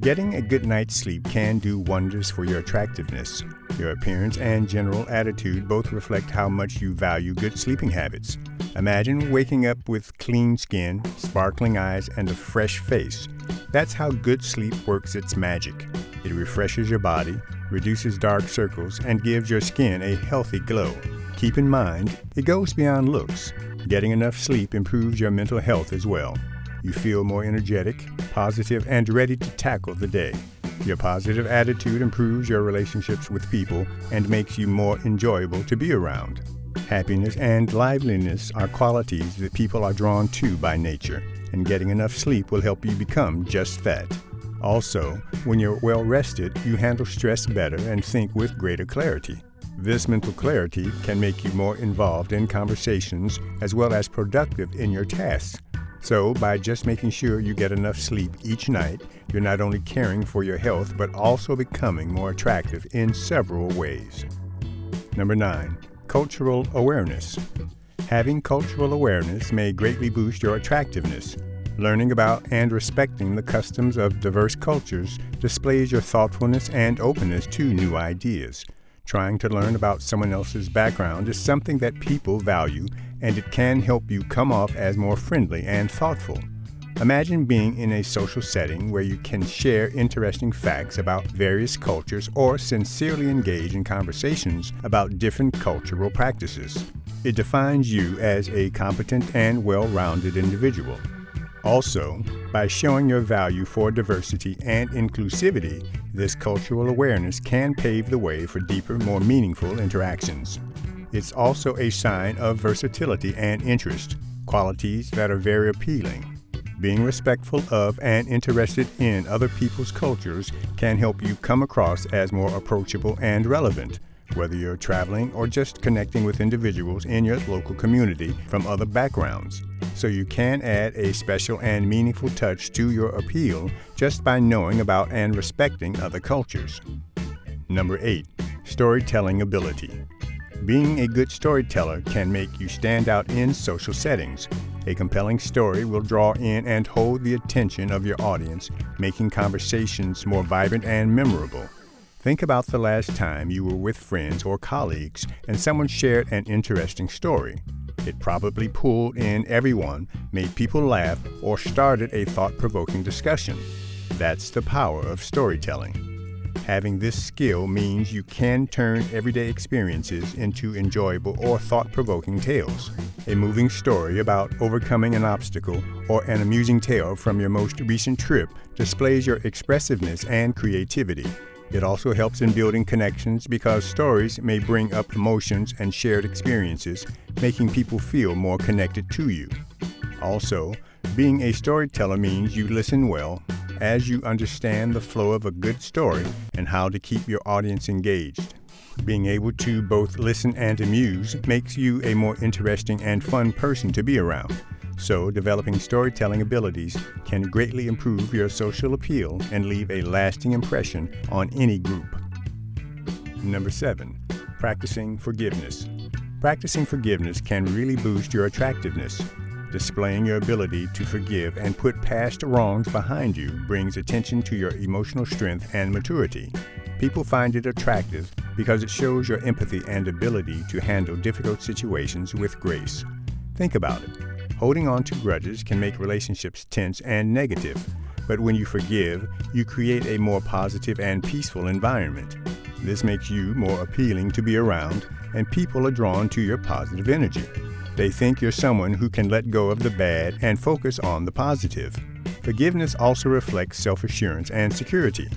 Getting a good night's sleep can do wonders for your attractiveness. Your appearance and general attitude both reflect how much you value good sleeping habits. Imagine waking up with clean skin, sparkling eyes, and a fresh face. That's how good sleep works its magic. It refreshes your body, reduces dark circles, and gives your skin a healthy glow. Keep in mind, it goes beyond looks. Getting enough sleep improves your mental health as well. You feel more energetic, positive, and ready to tackle the day. Your positive attitude improves your relationships with people and makes you more enjoyable to be around. Happiness and liveliness are qualities that people are drawn to by nature, and getting enough sleep will help you become just that. Also, when you're well rested, you handle stress better and think with greater clarity. This mental clarity can make you more involved in conversations as well as productive in your tasks. So, by just making sure you get enough sleep each night, you're not only caring for your health, but also becoming more attractive in several ways. Number 9. Cultural awareness. Having cultural awareness may greatly boost your attractiveness. Learning about and respecting the customs of diverse cultures displays your thoughtfulness and openness to new ideas. Trying to learn about someone else's background is something that people value, and it can help you come off as more friendly and thoughtful. Imagine being in a social setting where you can share interesting facts about various cultures or sincerely engage in conversations about different cultural practices. It defines you as a competent and well-rounded individual. Also, by showing your value for diversity and inclusivity, this cultural awareness can pave the way for deeper, more meaningful interactions. It's also a sign of versatility and interest, qualities that are very appealing. Being respectful of and interested in other people's cultures can help you come across as more approachable and relevant, whether you're traveling or just connecting with individuals in your local community from other backgrounds. So you can add a special and meaningful touch to your appeal just by knowing about and respecting other cultures. Number 8. Storytelling ability. Being a good storyteller can make you stand out in social settings. A compelling story will draw in and hold the attention of your audience, making conversations more vibrant and memorable. Think about the last time you were with friends or colleagues and someone shared an interesting story. It probably pulled in everyone, made people laugh, or started a thought-provoking discussion. That's the power of storytelling. Having this skill means you can turn everyday experiences into enjoyable or thought-provoking tales. A moving story about overcoming an obstacle or an amusing tale from your most recent trip displays your expressiveness and creativity. It also helps in building connections because stories may bring up emotions and shared experiences, making people feel more connected to you. Also, being a storyteller means you listen well, as you understand the flow of a good story and how to keep your audience engaged. Being able to both listen and amuse makes you a more interesting and fun person to be around. So, developing storytelling abilities can greatly improve your social appeal and leave a lasting impression on any group. Number 7. Practicing forgiveness. Practicing forgiveness can really boost your attractiveness. Displaying your ability to forgive and put past wrongs behind you brings attention to your emotional strength and maturity. People find it attractive because it shows your empathy and ability to handle difficult situations with grace. Think about it. Holding on to grudges can make relationships tense and negative, but when you forgive, you create a more positive and peaceful environment. This makes you more appealing to be around, and people are drawn to your positive energy. They think you're someone who can let go of the bad and focus on the positive. Forgiveness also reflects self-assurance and security.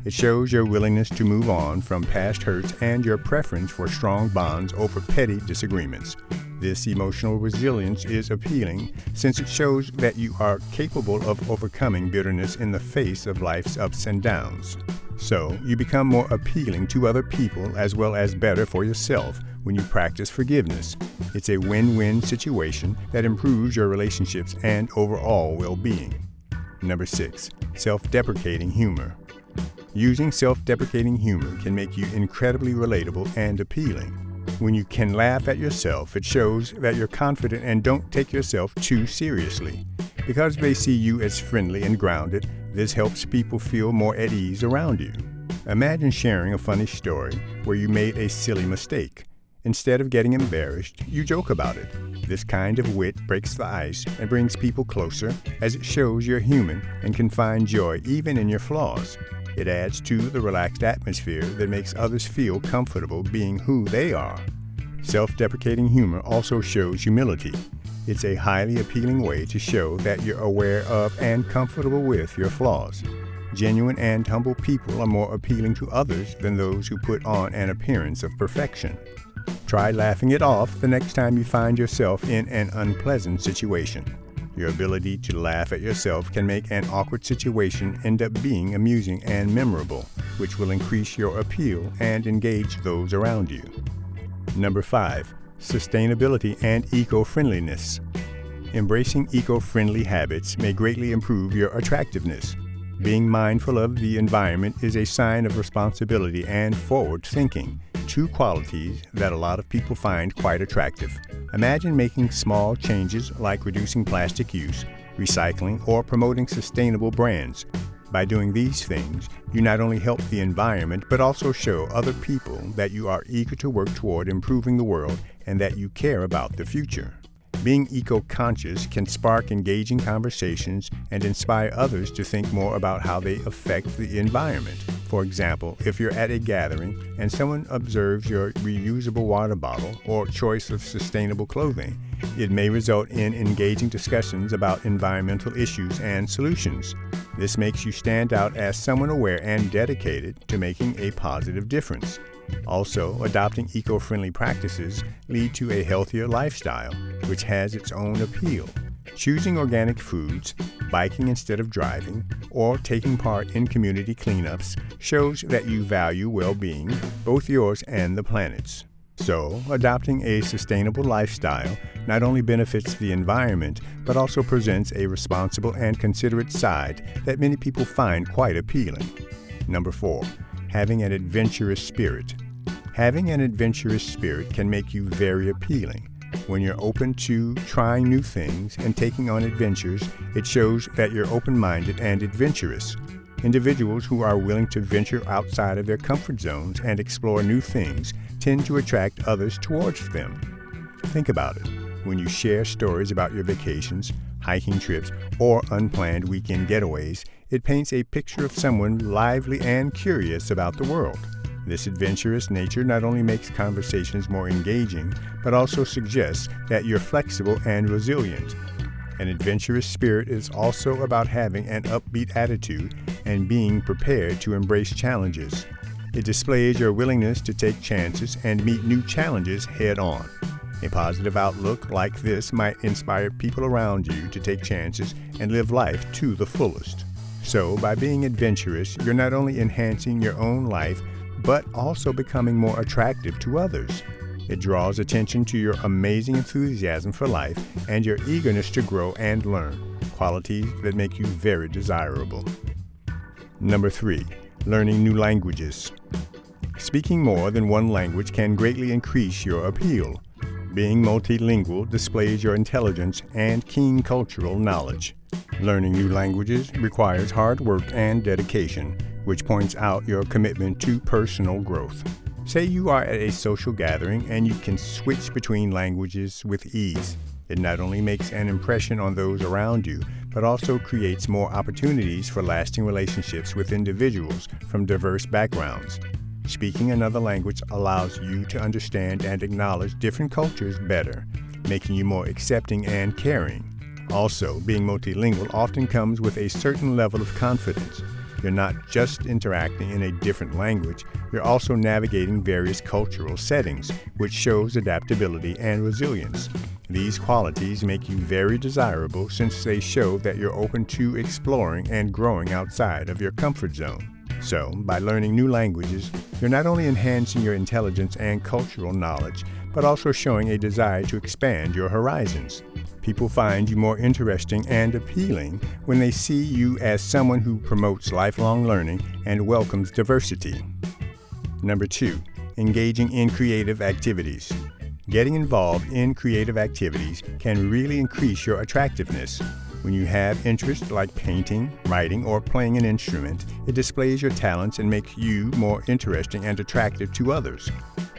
It shows your willingness to move on from past hurts and your preference for strong bonds over petty disagreements. This emotional resilience is appealing since it shows that you are capable of overcoming bitterness in the face of life's ups and downs. So, you become more appealing to other people as well as better for yourself when you practice forgiveness. It's a win-win situation that improves your relationships and overall well-being. Number 6. Self-Deprecating Humor. Using self-deprecating humor can make you incredibly relatable and appealing. When you can laugh at yourself, it shows that you're confident and don't take yourself too seriously. Because they see you as friendly and grounded, This helps people feel more at ease around you. Imagine sharing a funny story where you made a silly mistake. Instead of getting embarrassed, you joke about it. This kind of wit breaks the ice and brings people closer, as it shows you're human and can find joy even in your flaws. It adds to the relaxed atmosphere that makes others feel comfortable being who they are. Self-deprecating humor also shows humility. It's a highly appealing way to show that you're aware of and comfortable with your flaws. Genuine and humble people are more appealing to others than those who put on an appearance of perfection. Try laughing it off the next time you find yourself in an unpleasant situation. Your ability to laugh at yourself can make an awkward situation end up being amusing and memorable, which will increase your appeal and engage those around you. Number 5. Sustainability and eco-friendliness. Embracing eco-friendly habits may greatly improve your attractiveness. Being mindful of the environment is a sign of responsibility and forward thinking, two qualities that a lot of people find quite attractive. Imagine making small changes like reducing plastic use, recycling, or promoting sustainable brands. By doing these things, you not only help the environment, but also show other people that you are eager to work toward improving the world and that you care about the future. Being eco-conscious can spark engaging conversations and inspire others to think more about how they affect the environment. For example, if you're at a gathering and someone observes your reusable water bottle or choice of sustainable clothing, it may result in engaging discussions about environmental issues and solutions. This makes you stand out as someone aware and dedicated to making a positive difference. Also, adopting eco-friendly practices lead to a healthier lifestyle, which has its own appeal. Choosing organic foods, biking instead of driving, or taking part in community cleanups shows that you value well-being, both yours and the planet's. So, adopting a sustainable lifestyle not only benefits the environment, but also presents a responsible and considerate side that many people find quite appealing. Number 4. Having an adventurous spirit. Having an adventurous spirit can make you very appealing. When you're open to trying new things and taking on adventures, it shows that you're open-minded and adventurous. Individuals who are willing to venture outside of their comfort zones and explore new things tend to attract others towards them. Think about it. When you share stories about your vacations, hiking trips, or unplanned weekend getaways, it paints a picture of someone lively and curious about the world. This adventurous nature not only makes conversations more engaging, but also suggests that you're flexible and resilient. An adventurous spirit is also about having an upbeat attitude and being prepared to embrace challenges. It displays your willingness to take chances and meet new challenges head-on. A positive outlook like this might inspire people around you to take chances and live life to the fullest. So, by being adventurous, you're not only enhancing your own life, but also becoming more attractive to others. It draws attention to your amazing enthusiasm for life and your eagerness to grow and learn, qualities that make you very desirable. Number 3. Learning new languages. Speaking more than one language can greatly increase your appeal. Being multilingual displays your intelligence and keen cultural knowledge. Learning new languages requires hard work and dedication, which points out your commitment to personal growth. Say you are at a social gathering and you can switch between languages with ease. It not only makes an impression on those around you, but also creates more opportunities for lasting relationships with individuals from diverse backgrounds. Speaking another language allows you to understand and acknowledge different cultures better, making you more accepting and caring. Also, being multilingual often comes with a certain level of confidence. You're not just interacting in a different language, you're also navigating various cultural settings, which shows adaptability and resilience. These qualities make you very desirable since they show that you're open to exploring and growing outside of your comfort zone. So, by learning new languages, you're not only enhancing your intelligence and cultural knowledge, but also showing a desire to expand your horizons. People find you more interesting and appealing when they see you as someone who promotes lifelong learning and welcomes diversity. Number 2, engaging in creative activities. Getting involved in creative activities can really increase your attractiveness. When you have interests like painting, writing, or playing an instrument, it displays your talents and makes you more interesting and attractive to others.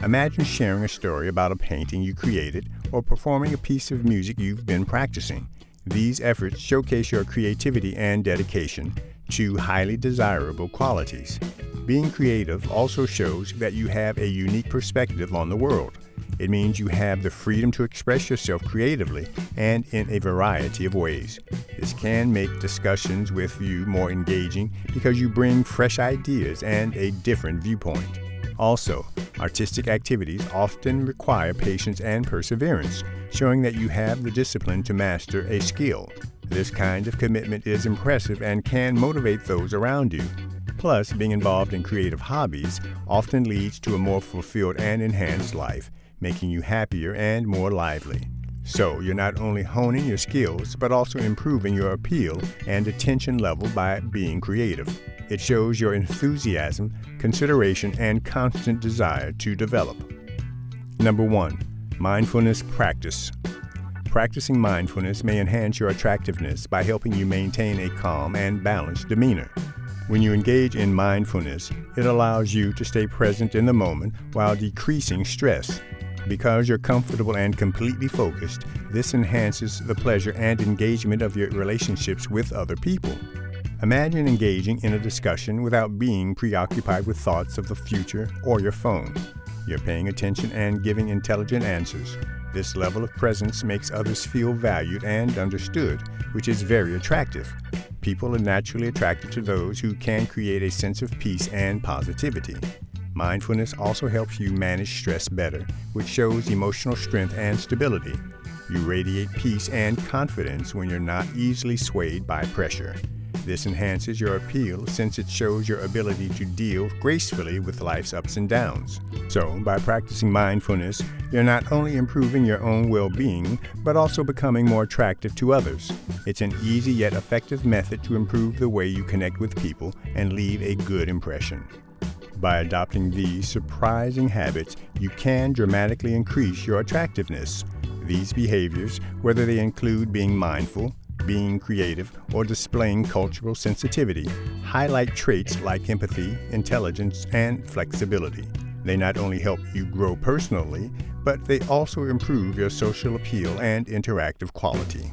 Imagine sharing a story about a painting you created or performing a piece of music you've been practicing. These efforts showcase your creativity and dedication, two highly desirable qualities. Being creative also shows that you have a unique perspective on the world. It means you have the freedom to express yourself creatively and in a variety of ways. This can make discussions with you more engaging because you bring fresh ideas and a different viewpoint. Also, artistic activities often require patience and perseverance, showing that you have the discipline to master a skill. This kind of commitment is impressive and can motivate those around you. Plus, being involved in creative hobbies often leads to a more fulfilled and enhanced life, making you happier and more lively. So, you're not only honing your skills, but also improving your appeal and attention level by being creative. It shows your enthusiasm, consideration, and constant desire to develop. Number 1. Mindfulness Practice. Practicing mindfulness may enhance your attractiveness by helping you maintain a calm and balanced demeanor. When you engage in mindfulness, it allows you to stay present in the moment while decreasing stress. Because you're comfortable and completely focused, this enhances the pleasure and engagement of your relationships with other people. Imagine engaging in a discussion without being preoccupied with thoughts of the future or your phone. You're paying attention and giving intelligent answers. This level of presence makes others feel valued and understood, which is very attractive. People are naturally attracted to those who can create a sense of peace and positivity. Mindfulness also helps you manage stress better, which shows emotional strength and stability. You radiate peace and confidence when you're not easily swayed by pressure. This enhances your appeal since it shows your ability to deal gracefully with life's ups and downs. So, by practicing mindfulness, you're not only improving your own well-being, but also becoming more attractive to others. It's an easy yet effective method to improve the way you connect with people and leave a good impression. By adopting these surprising habits, you can dramatically increase your attractiveness. These behaviors, whether they include being mindful, being creative, or displaying cultural sensitivity, highlight traits like empathy, intelligence, and flexibility. They not only help you grow personally, but they also improve your social appeal and interactive quality.